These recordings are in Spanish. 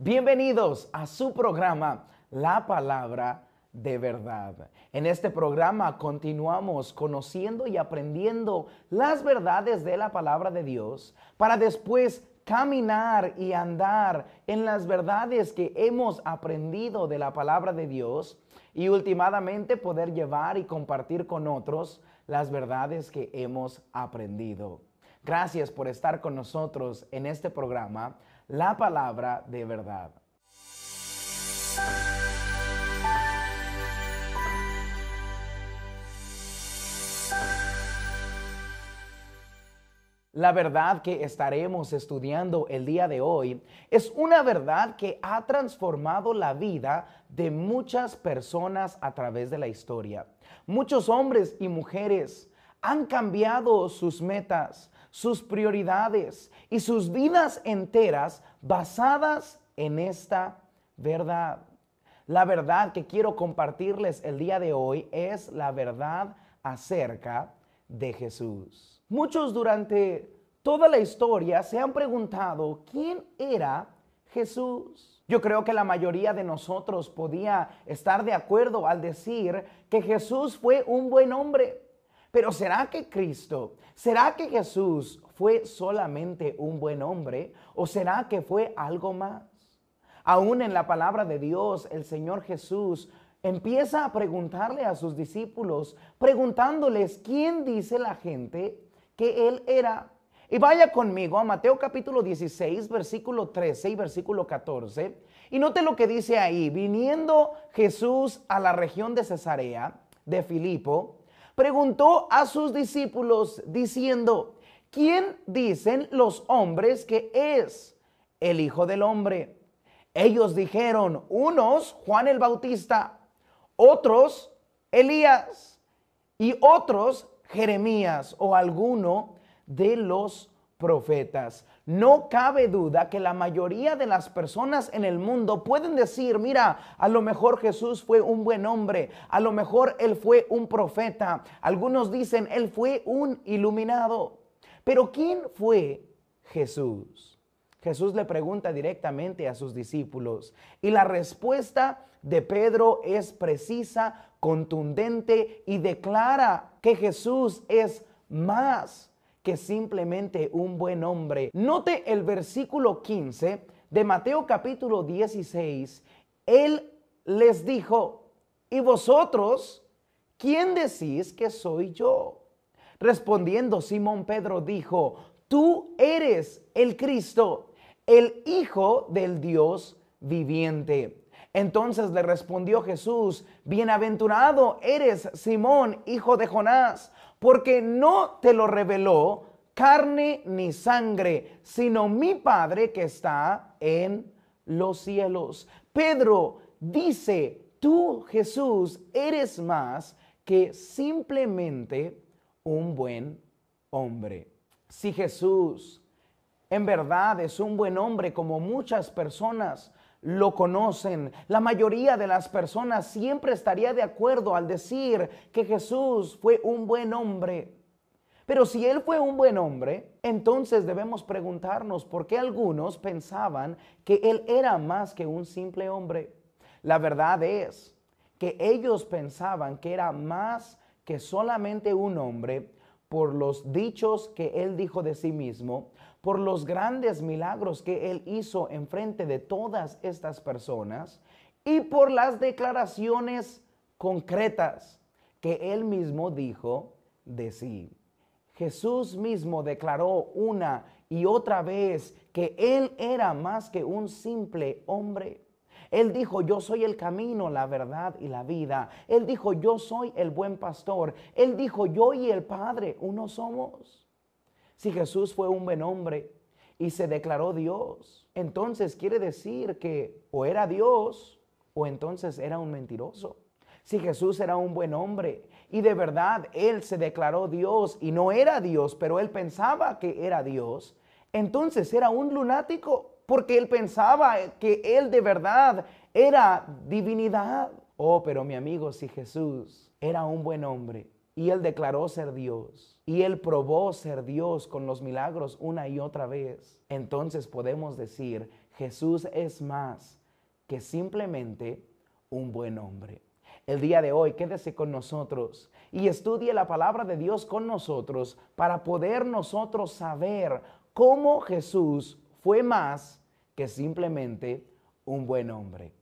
Bienvenidos a su programa, La Palabra de Verdad. En este programa continuamos conociendo y aprendiendo las verdades de la Palabra de Dios para después caminar y andar en las verdades que hemos aprendido de la Palabra de Dios y últimamente poder llevar y compartir con otros las verdades que hemos aprendido. Gracias por estar con nosotros en este programa, La Palabra de Verdad. La verdad que estaremos estudiando el día de hoy es una verdad que ha transformado la vida de muchas personas a través de la historia. Muchos hombres y mujeres han cambiado sus metas, sus prioridades y sus vidas enteras basadas en esta verdad. La verdad que quiero compartirles el día de hoy es la verdad acerca de Jesús. Muchos durante toda la historia se han preguntado quién era Jesús. Yo creo que la mayoría de nosotros podía estar de acuerdo al decir que Jesús fue un buen hombre. Pero ¿será que Jesús fue solamente un buen hombre o será que fue algo más? Aún en la palabra de Dios, el Señor Jesús empieza a preguntarle a sus discípulos, preguntándoles quién dice la gente que Él era. Y vaya conmigo a Mateo capítulo 16, versículo 13 y versículo 14. Y note lo que dice ahí. Viniendo Jesús a la región de Cesarea de Filipo, preguntó a sus discípulos diciendo, ¿quién dicen los hombres que es el Hijo del Hombre? Ellos dijeron, unos Juan el Bautista, otros Elías y otros Jeremías o alguno de los profetas. No cabe duda que la mayoría de las personas en el mundo pueden decir, mira, a lo mejor Jesús fue un buen hombre, a lo mejor él fue un profeta, algunos dicen él fue un iluminado. Pero ¿quién fue Jesús? Jesús le pregunta directamente a sus discípulos y la respuesta de Pedro es precisa, contundente y declara que Jesús es más que simplemente un buen hombre. Note el versículo 15 de Mateo capítulo 16. Él les dijo, ¿y vosotros quién decís que soy yo? Respondiendo Simón Pedro dijo, tú eres el Cristo, el Hijo del Dios viviente. Entonces le respondió Jesús, bienaventurado eres Simón, hijo de Jonás, porque no te lo reveló carne ni sangre, sino mi Padre que está en los cielos. Pedro dice, tú Jesús eres más que simplemente un buen hombre. Si Jesús en verdad es un buen hombre como muchas personas lo conocen, la mayoría de las personas siempre estaría de acuerdo al decir que Jesús fue un buen hombre. Pero si Él fue un buen hombre, entonces debemos preguntarnos por qué algunos pensaban que Él era más que un simple hombre. La verdad es que ellos pensaban que era más que solamente un hombre por los dichos que Él dijo de sí mismo, por los grandes milagros que Él hizo en frente de todas estas personas y por las declaraciones concretas que Él mismo dijo de sí. Jesús mismo declaró una y otra vez que Él era más que un simple hombre. Él dijo, yo soy el camino, la verdad y la vida. Él dijo, yo soy el buen pastor. Él dijo, yo y el Padre uno somos. Si Jesús fue un buen hombre y se declaró Dios, entonces quiere decir que o era Dios o entonces era un mentiroso. Si Jesús era un buen hombre y de verdad Él se declaró Dios y no era Dios, pero Él pensaba que era Dios, entonces era un lunático porque Él pensaba que Él de verdad era divinidad. Oh, pero mi amigo, si Jesús era un buen hombre y Él declaró ser Dios, y Él probó ser Dios con los milagros una y otra vez, entonces podemos decir, Jesús es más que simplemente un buen hombre. El día de hoy quédese con nosotros y estudie la palabra de Dios con nosotros para poder nosotros saber cómo Jesús fue más que simplemente un buen hombre.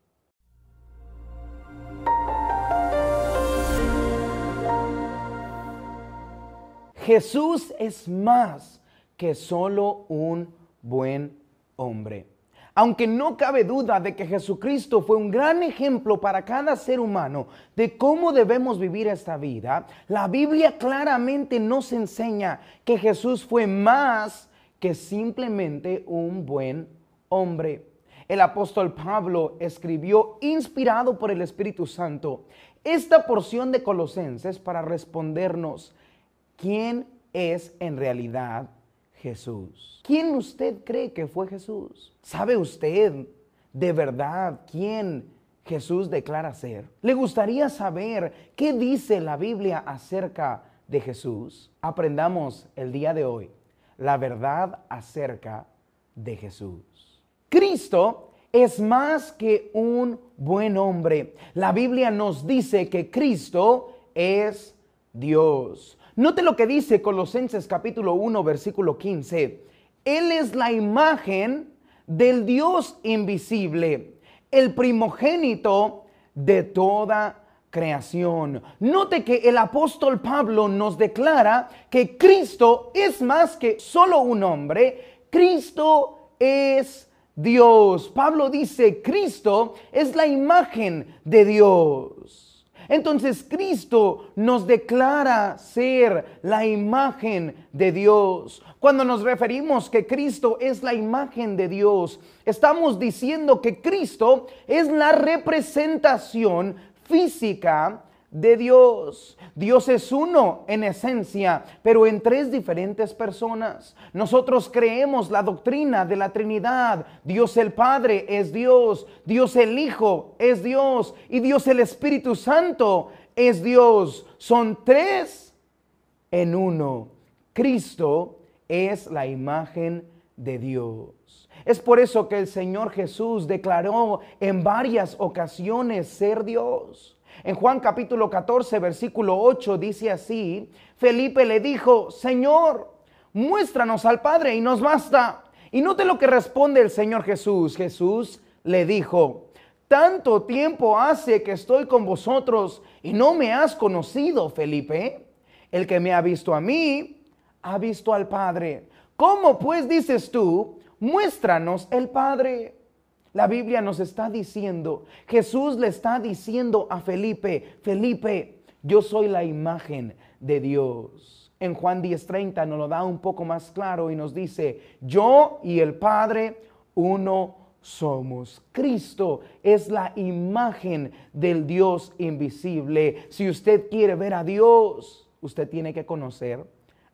Jesús es más que solo un buen hombre. Aunque no cabe duda de que Jesucristo fue un gran ejemplo para cada ser humano de cómo debemos vivir esta vida, la Biblia claramente nos enseña que Jesús fue más que simplemente un buen hombre. El apóstol Pablo escribió, inspirado por el Espíritu Santo, esta porción de Colosenses para respondernos, ¿quién es en realidad Jesús? ¿Quién usted cree que fue Jesús? ¿Sabe usted de verdad quién Jesús declara ser? ¿Le gustaría saber qué dice la Biblia acerca de Jesús? Aprendamos el día de hoy la verdad acerca de Jesús. Cristo es más que un buen hombre. La Biblia nos dice que Cristo es Dios. Note lo que dice Colosenses capítulo 1, versículo 15. Él es la imagen del Dios invisible, el primogénito de toda creación. Note que el apóstol Pablo nos declara que Cristo es más que solo un hombre. Cristo es Dios. Pablo dice, Cristo es la imagen de Dios. Entonces Cristo nos declara ser la imagen de Dios. Cuando nos referimos que Cristo es la imagen de Dios, estamos diciendo que Cristo es la representación física de Dios. Dios es uno en esencia, pero en tres diferentes personas. Nosotros creemos la doctrina de la Trinidad. Dios el Padre es Dios, Dios el Hijo es Dios y Dios el Espíritu Santo es Dios. Son tres en uno. Cristo es la imagen de Dios. Es por eso que el Señor Jesús declaró en varias ocasiones ser Dios. En Juan capítulo 14, versículo 8 dice así, Felipe le dijo, Señor, muéstranos al Padre y nos basta. Y note lo que responde el Señor Jesús. Jesús le dijo, tanto tiempo hace que estoy con vosotros y no me has conocido, Felipe. El que me ha visto a mí, ha visto al Padre. ¿Cómo pues dices tú, muéstranos el Padre? La Biblia nos está diciendo, Jesús le está diciendo a Felipe, Felipe, yo soy la imagen de Dios. En Juan 10:30 nos lo da un poco más claro y nos dice, yo y el Padre uno somos. Cristo es la imagen del Dios invisible. Si usted quiere ver a Dios, usted tiene que conocer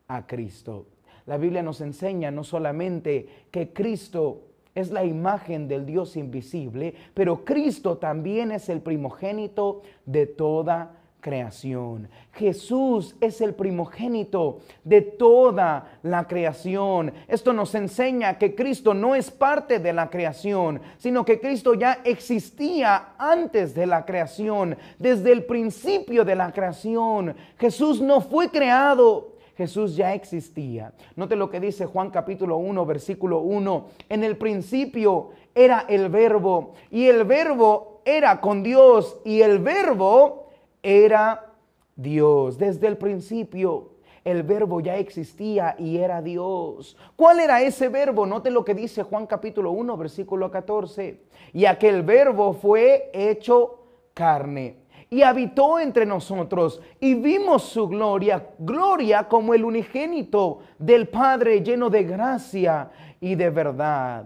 a Cristo. La Biblia nos enseña no solamente que Cristo es la imagen del Dios invisible, pero Cristo también es el primogénito de toda creación. Jesús es el primogénito de toda la creación. Esto nos enseña que Cristo no es parte de la creación, sino que Cristo ya existía antes de la creación, desde el principio de la creación. Jesús no fue creado. Jesús ya existía. Note lo que dice Juan capítulo 1, versículo 1. En el principio era el Verbo, y el Verbo era con Dios, y el Verbo era Dios. Desde el principio el Verbo ya existía y era Dios. ¿Cuál era ese Verbo? Note lo que dice Juan capítulo 1, versículo 14. Y aquel Verbo fue hecho carne y habitó entre nosotros, y vimos su gloria, gloria como el unigénito del Padre, lleno de gracia y de verdad.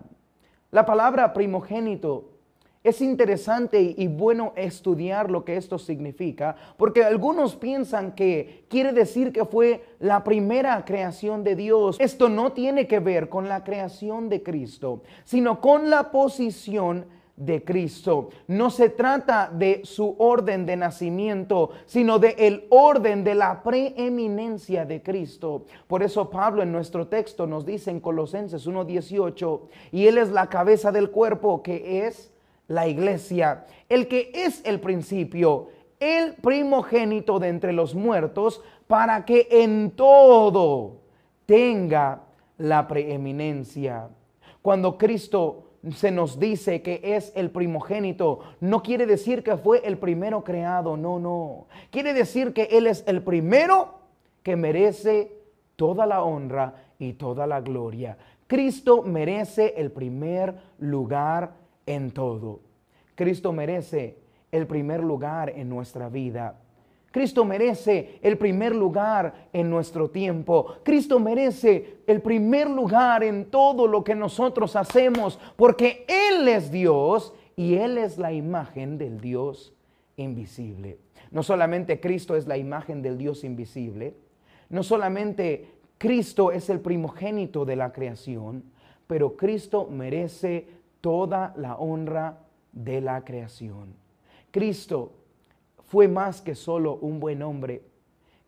La palabra primogénito es interesante y bueno estudiar lo que esto significa, porque algunos piensan que quiere decir que fue la primera creación de Dios. Esto no tiene que ver con la creación de Cristo, sino con la posición de Cristo. No se trata de su orden de nacimiento, sino de el orden de la preeminencia de Cristo. Por eso Pablo en nuestro texto nos dice en Colosenses 1:18, y Él es la cabeza del cuerpo, que es la iglesia, el que es el principio, el primogénito de entre los muertos, para que en todo tenga la preeminencia. Cuando Cristo se nos dice que es el primogénito, no quiere decir que fue el primero creado, no. Quiere decir que Él es el primero que merece toda la honra y toda la gloria. Cristo merece el primer lugar en todo. Cristo merece el primer lugar en nuestra vida. Cristo merece el primer lugar en nuestro tiempo. Cristo merece el primer lugar en todo lo que nosotros hacemos, porque Él es Dios y Él es la imagen del Dios invisible. No solamente Cristo es la imagen del Dios invisible, no solamente Cristo es el primogénito de la creación, pero Cristo merece toda la honra de la creación. Cristo fue más que solo un buen hombre.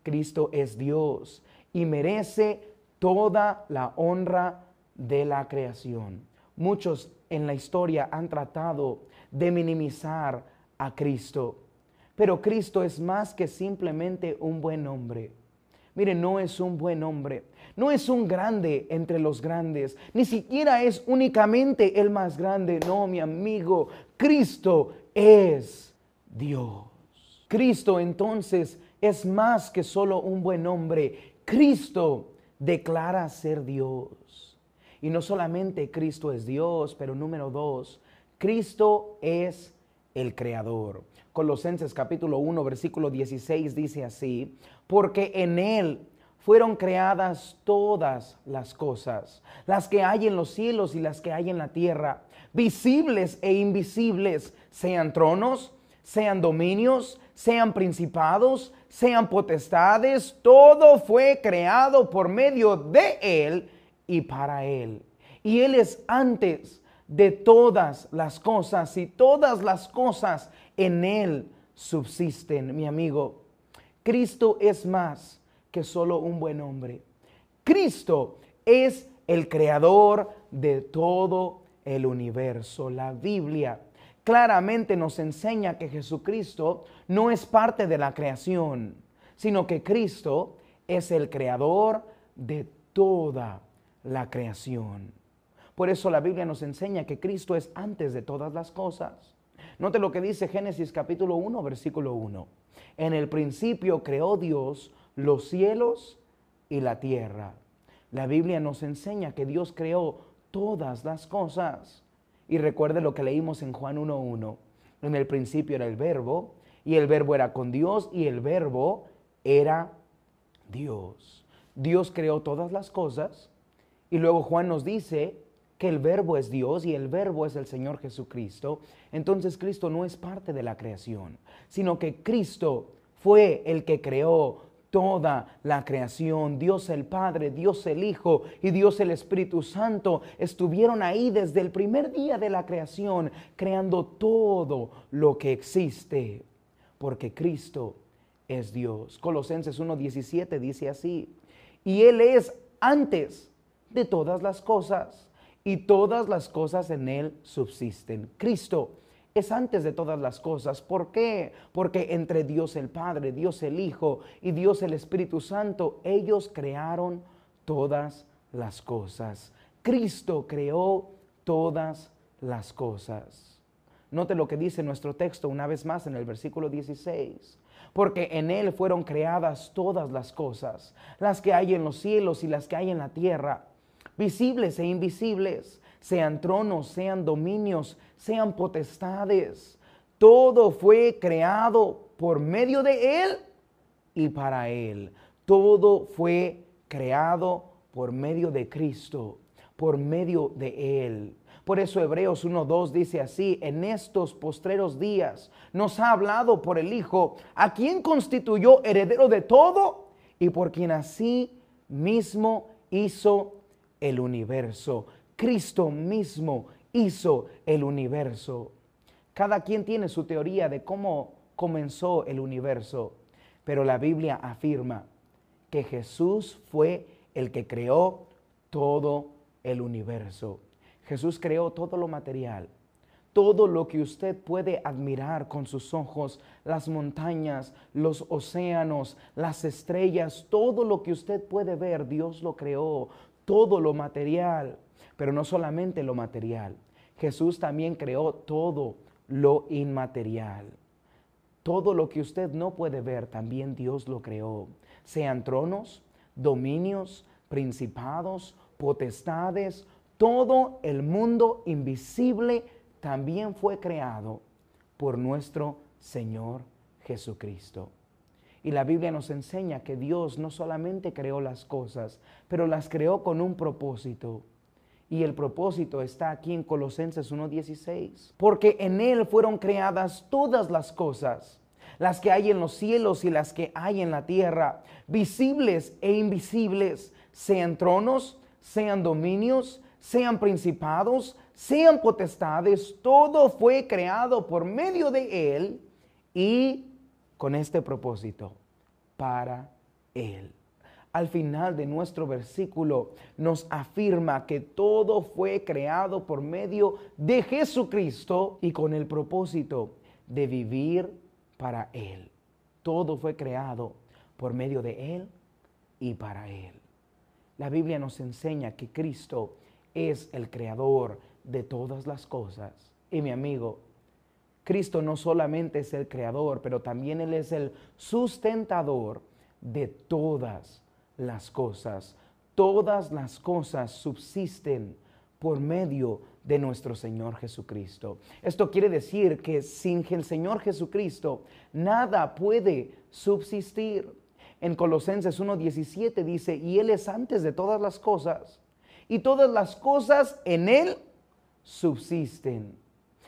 Cristo es Dios y merece toda la honra de la creación. Muchos en la historia han tratado de minimizar a Cristo, pero Cristo es más que simplemente un buen hombre. Mire, no es un buen hombre, no es un grande entre los grandes, ni siquiera es únicamente el más grande. No, mi amigo, Cristo es Dios. Cristo entonces es más que solo un buen hombre. Cristo declara ser Dios. Y no solamente Cristo es Dios, pero número 2, Cristo es el Creador. Colosenses capítulo 1, versículo 16 dice así: porque en Él fueron creadas todas las cosas, las que hay en los cielos y las que hay en la tierra, visibles e invisibles, sean tronos, sean dominios, sean principados, sean potestades. Todo fue creado por medio de Él y para Él. Y Él es antes de todas las cosas, y todas las cosas en Él subsisten. Mi amigo, Cristo es más que solo un buen hombre. Cristo es el creador de todo el universo. La Biblia claramente nos enseña que Jesucristo no es parte de la creación, sino que Cristo es el creador de toda la creación. Por eso la Biblia nos enseña que Cristo es antes de todas las cosas. Note lo que dice Génesis capítulo 1, versículo 1. En el principio creó Dios los cielos y la tierra. La Biblia nos enseña que Dios creó todas las cosas. Y recuerde lo que leímos en Juan 1:1. En el principio era el Verbo, y el Verbo era con Dios, y el Verbo era Dios. Dios creó todas las cosas, y luego Juan nos dice que el Verbo es Dios y el Verbo es el Señor Jesucristo. Entonces Cristo no es parte de la creación, sino que Cristo fue el que creó toda la creación. Dios el Padre, Dios el Hijo y Dios el Espíritu Santo estuvieron ahí desde el primer día de la creación, creando todo lo que existe, porque Cristo es Dios. Colosenses 1:17 dice así: y Él es antes de todas las cosas, y todas las cosas en Él subsisten. Cristo es antes de todas las cosas. ¿Por qué? Porque entre Dios el Padre, Dios el Hijo y Dios el Espíritu Santo, ellos crearon todas las cosas. Cristo creó todas las cosas. Note lo que dice nuestro texto una vez más en el versículo 16. Porque en Él fueron creadas todas las cosas, las que hay en los cielos y las que hay en la tierra, visibles e invisibles, sean tronos, sean dominios, sean potestades. Todo fue creado por medio de Él y para Él. Todo fue creado por medio de Cristo, por medio de Él. Por eso Hebreos 1:2 dice así: en estos postreros días nos ha hablado por el Hijo, a quien constituyó heredero de todo y por quien así mismo hizo el universo. Cristo mismo hizo el universo. Cada quien tiene su teoría de cómo comenzó el universo, pero la Biblia afirma que Jesús fue el que creó todo el universo. Jesús creó todo lo material, todo lo que usted puede admirar con sus ojos, las montañas, los océanos, las estrellas, todo lo que usted puede ver, Dios lo creó, todo lo material, pero no solamente lo material. Jesús también creó todo lo inmaterial. Todo lo que usted no puede ver, también Dios lo creó. Sean tronos, dominios, principados, potestades, todo el mundo invisible también fue creado por nuestro Señor Jesucristo. Y la Biblia nos enseña que Dios no solamente creó las cosas, pero las creó con un propósito. Y el propósito está aquí en Colosenses 1:16. Porque en Él fueron creadas todas las cosas, las que hay en los cielos y las que hay en la tierra, visibles e invisibles, sean tronos, sean dominios, sean principados, sean potestades, todo fue creado por medio de Él y con este propósito, para Él. Al final de nuestro versículo nos afirma que todo fue creado por medio de Jesucristo y con el propósito de vivir para Él. Todo fue creado por medio de Él y para Él. La Biblia nos enseña que Cristo es el creador de todas las cosas. Y mi amigo, Cristo no solamente es el creador, pero también Él es el sustentador de todas las cosas. Todas las cosas subsisten por medio de nuestro Señor Jesucristo. Esto quiere decir que sin el Señor Jesucristo nada puede subsistir. En Colosenses 1:17 dice, y Él es antes de todas las cosas, y todas las cosas en Él subsisten.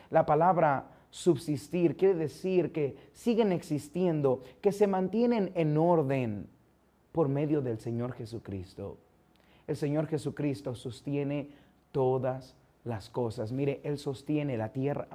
La palabra subsistir quiere decir que siguen existiendo, que se mantienen en orden por medio del Señor Jesucristo. El Señor Jesucristo sostiene todas las cosas. Mire, Él sostiene la tierra,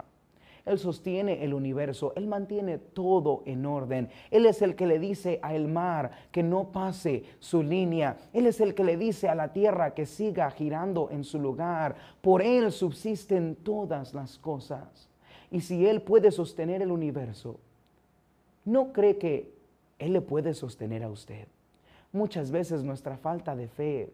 Él sostiene el universo, Él mantiene todo en orden. Él es el que le dice al mar que no pase su línea. Él es el que le dice a la tierra que siga girando en su lugar. Por Él subsisten todas las cosas. Y si Él puede sostener el universo, ¿no cree que Él le puede sostener a usted? Muchas veces nuestra falta de fe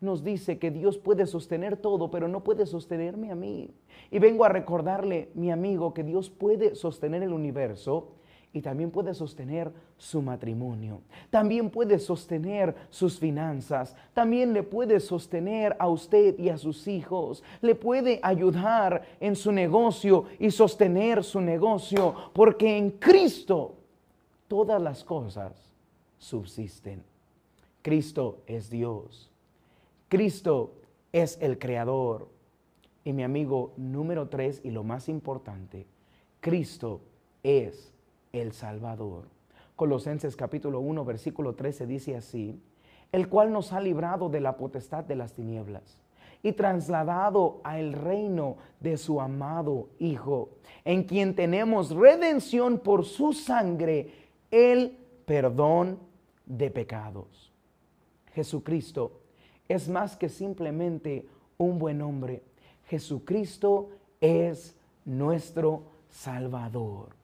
nos dice que Dios puede sostener todo, pero no puede sostenerme a mí. Y vengo a recordarle, mi amigo, que Dios puede sostener el universo y también puede sostener su matrimonio. También puede sostener sus finanzas. También le puede sostener a usted y a sus hijos. Le puede ayudar en su negocio y sostener su negocio, porque en Cristo todas las cosas subsisten. Cristo es Dios. Cristo es el creador. Y mi amigo, número 3 y lo más importante, Cristo es el Salvador. Colosenses capítulo 1, versículo 13 dice así, el cual nos ha librado de la potestad de las tinieblas y trasladado al reino de su amado Hijo, en quien tenemos redención por su sangre, el perdón de pecados. Jesucristo es más que simplemente un buen hombre. Jesucristo es nuestro Salvador.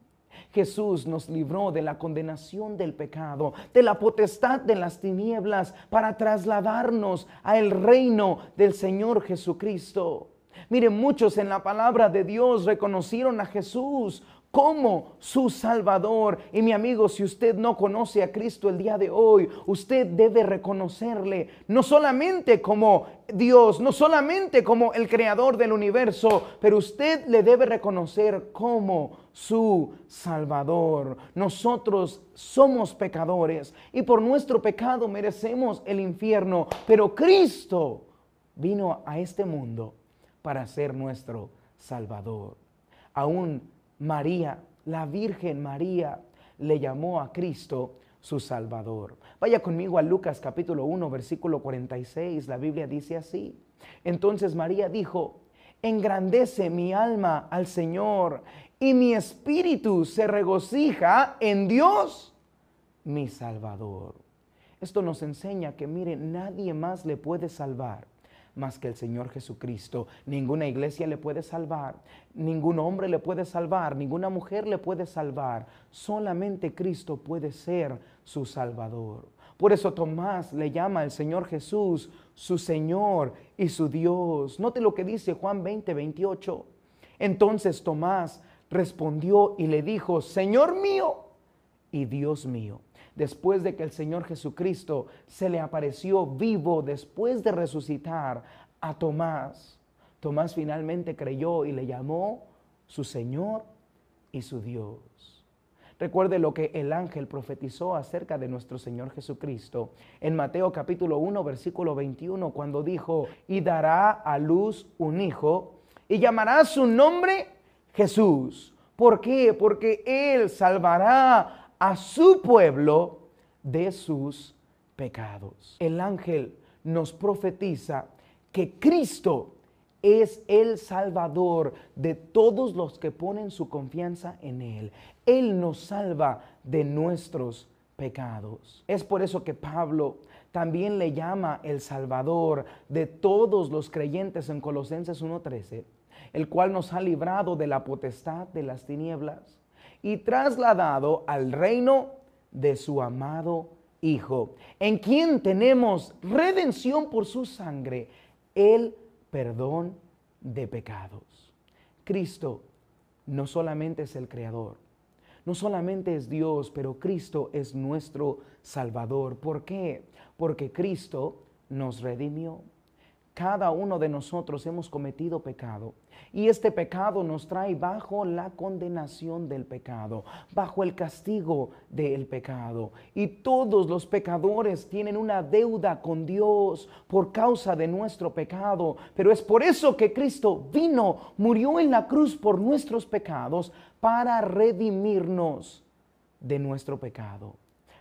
Jesús nos libró de la condenación del pecado, de la potestad de las tinieblas, para trasladarnos al reino del Señor Jesucristo. Miren, muchos en la palabra de Dios reconocieron a Jesús como su Salvador. Y mi amigo, si usted no conoce a Cristo el día de hoy, usted debe reconocerle no solamente como Dios, no solamente como el creador del universo, pero usted le debe reconocer como su Salvador. Nosotros somos pecadores y por nuestro pecado merecemos el infierno, pero Cristo vino a este mundo para ser nuestro Salvador. Aún María, la Virgen María, le llamó a Cristo su Salvador. Vaya conmigo a Lucas capítulo 1, versículo 46. La Biblia dice así. Entonces María dijo, Engrandece mi alma al Señor y mi espíritu se regocija en Dios, mi Salvador. Esto nos enseña que, mire, nadie más le puede salvar más que el Señor Jesucristo. Ninguna iglesia le puede salvar, ningún hombre le puede salvar, ninguna mujer le puede salvar. Solamente Cristo puede ser su Salvador. Por eso Tomás le llama al Señor Jesús su Señor y su Dios. Note lo que dice Juan 20:28. Entonces Tomás respondió y le dijo: Señor mío y Dios mío. Después de que el Señor Jesucristo se le apareció vivo, después de resucitar a Tomás, Tomás finalmente creyó y le llamó su Señor y su Dios. Recuerde lo que el ángel profetizó acerca de nuestro Señor Jesucristo en Mateo capítulo 1, versículo 21, cuando dijo: y dará a luz un hijo y llamará su nombre Jesús. ¿Por qué? Porque Él salvará a su pueblo de sus pecados. El ángel nos profetiza que Cristo es el Salvador de todos los que ponen su confianza en Él. Él nos salva de nuestros pecados. Es por eso que Pablo también le llama el Salvador de todos los creyentes en Colosenses 1:13, el cual nos ha librado de la potestad de las tinieblas y trasladado al reino de su amado Hijo, en quien tenemos redención por su sangre, el perdón de pecados. Cristo no solamente es el Creador, no solamente es Dios, pero Cristo es nuestro Salvador. ¿Por qué? Porque Cristo nos redimió. Cada uno de nosotros hemos cometido pecado y este pecado nos trae bajo la condenación del pecado, bajo el castigo del pecado. Y todos los pecadores tienen una deuda con Dios por causa de nuestro pecado. Pero es por eso que Cristo vino, murió en la cruz por nuestros pecados para redimirnos de nuestro pecado.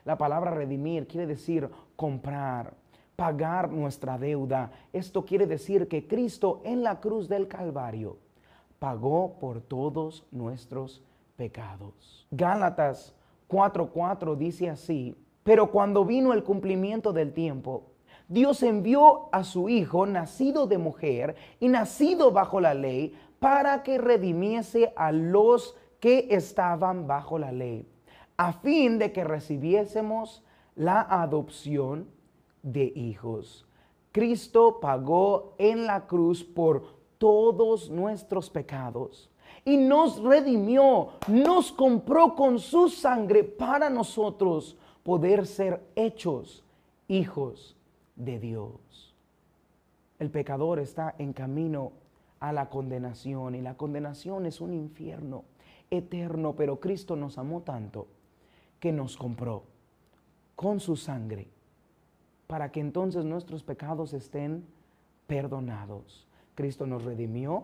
La palabra redimir quiere decir comprar, pagar nuestra deuda. Esto quiere decir que Cristo en la cruz del Calvario pagó por todos nuestros pecados. Gálatas 4:4 dice así: pero cuando vino el cumplimiento del tiempo, Dios envió a su Hijo, nacido de mujer y nacido bajo la ley, para que redimiese a los que estaban bajo la ley, a fin de que recibiésemos la adopción de hijos. Cristo pagó en la cruz por todos nuestros pecados y nos redimió, nos compró con su sangre para nosotros poder ser hechos hijos de Dios. El pecador está en camino a la condenación y la condenación es un infierno eterno, pero Cristo nos amó tanto que nos compró con su sangre para que entonces nuestros pecados estén perdonados. Cristo nos redimió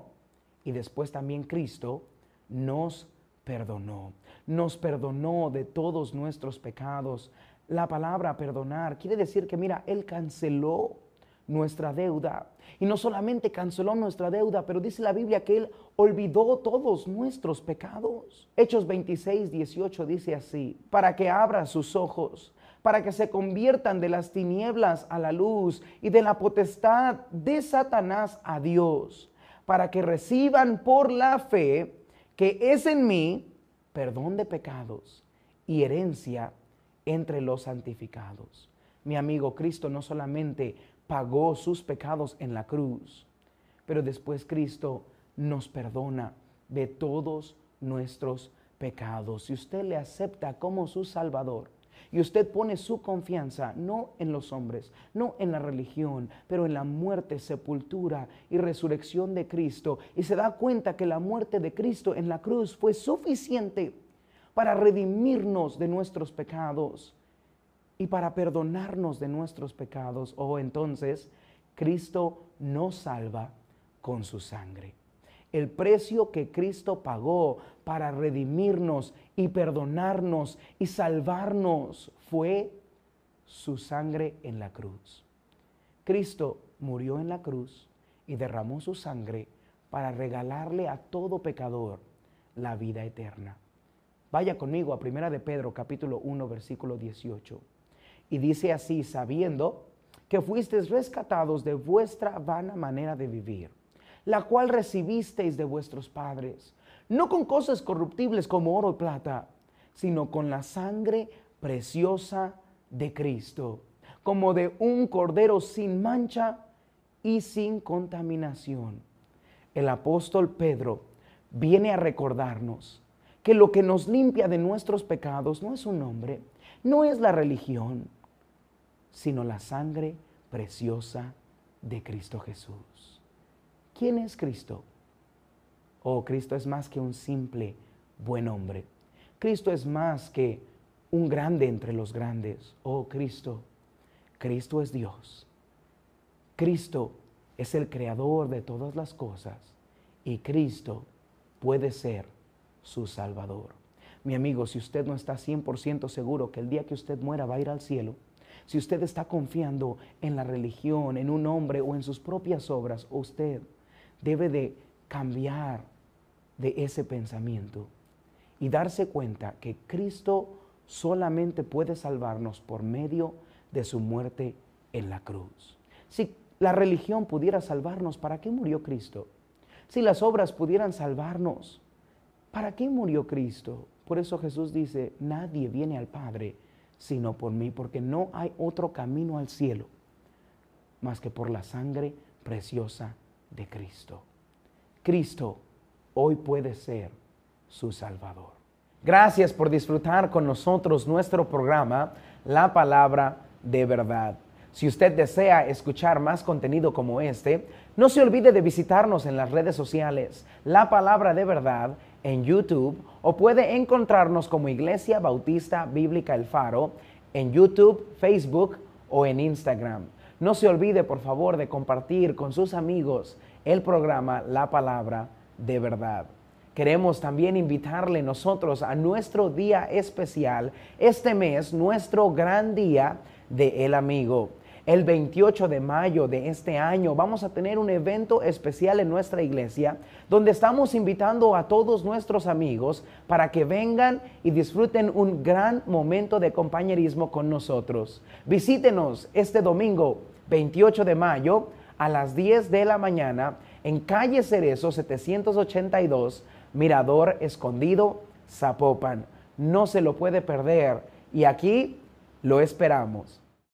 y después también Cristo nos perdonó. Nos perdonó de todos nuestros pecados. La palabra perdonar quiere decir que, mira, Él canceló nuestra deuda. Y no solamente canceló nuestra deuda, pero dice la Biblia que Él olvidó todos nuestros pecados. Hechos 26:18 dice así: para que abra sus ojos, para que se conviertan de las tinieblas a la luz y de la potestad de Satanás a Dios, para que reciban por la fe que es en mí perdón de pecados y herencia entre los santificados. Mi amigo, Cristo no solamente pagó sus pecados en la cruz, pero después Cristo nos perdona de todos nuestros pecados. Si usted le acepta como su Salvador y usted pone su confianza no en los hombres, no en la religión, pero en la muerte, sepultura y resurrección de Cristo, y se da cuenta que la muerte de Cristo en la cruz fue suficiente para redimirnos de nuestros pecados y para perdonarnos de nuestros pecados, entonces Cristo nos salva con su sangre. El precio que Cristo pagó para redimirnos y perdonarnos y salvarnos fue su sangre en la cruz. Cristo murió en la cruz y derramó su sangre para regalarle a todo pecador la vida eterna. Vaya conmigo a 1 de Pedro capítulo 1 versículo 18. Y dice así: sabiendo que fuisteis rescatados de vuestra vana manera de vivir, la cual recibisteis de vuestros padres, no con cosas corruptibles como oro y plata, sino con la sangre preciosa de Cristo, como de un cordero sin mancha y sin contaminación. El apóstol Pedro viene a recordarnos que lo que nos limpia de nuestros pecados no es un hombre, no es la religión, sino la sangre preciosa de Cristo Jesús. ¿Quién es Cristo? Oh, Cristo es más que un simple buen hombre. Cristo es más que un grande entre los grandes. Oh, Cristo es Dios. Cristo es el creador de todas las cosas y Cristo puede ser su Salvador. Mi amigo, si usted no está 100% seguro que el día que usted muera va a ir al cielo, si usted está confiando en la religión, en un hombre o en sus propias obras, usted debe de cambiar de ese pensamiento y darse cuenta que Cristo solamente puede salvarnos por medio de su muerte en la cruz. Si la religión pudiera salvarnos, ¿para qué murió Cristo? Si las obras pudieran salvarnos, ¿para qué murió Cristo? Por eso Jesús dice: nadie viene al Padre sino por mí, porque no hay otro camino al cielo más que por la sangre preciosa de Cristo. Cristo hoy puede ser su Salvador. Gracias por disfrutar con nosotros nuestro programa, La Palabra de Verdad. Si usted desea escuchar más contenido como este, no se olvide de visitarnos en las redes sociales, La Palabra de Verdad, en YouTube, o puede encontrarnos como Iglesia Bautista Bíblica El Faro en YouTube, Facebook o en Instagram. No se olvide, por favor, de compartir con sus amigos el programa La Palabra de Verdad. Queremos también invitarle nosotros a nuestro día especial, este mes, nuestro gran día de El Amigo. El 28 de mayo de este año vamos a tener un evento especial en nuestra iglesia donde estamos invitando a todos nuestros amigos para que vengan y disfruten un gran momento de compañerismo con nosotros. Visítenos este domingo 28 de mayo a las 10 de la mañana en calle Cerezo 782, Mirador Escondido, Zapopan. No se lo puede perder y aquí lo esperamos.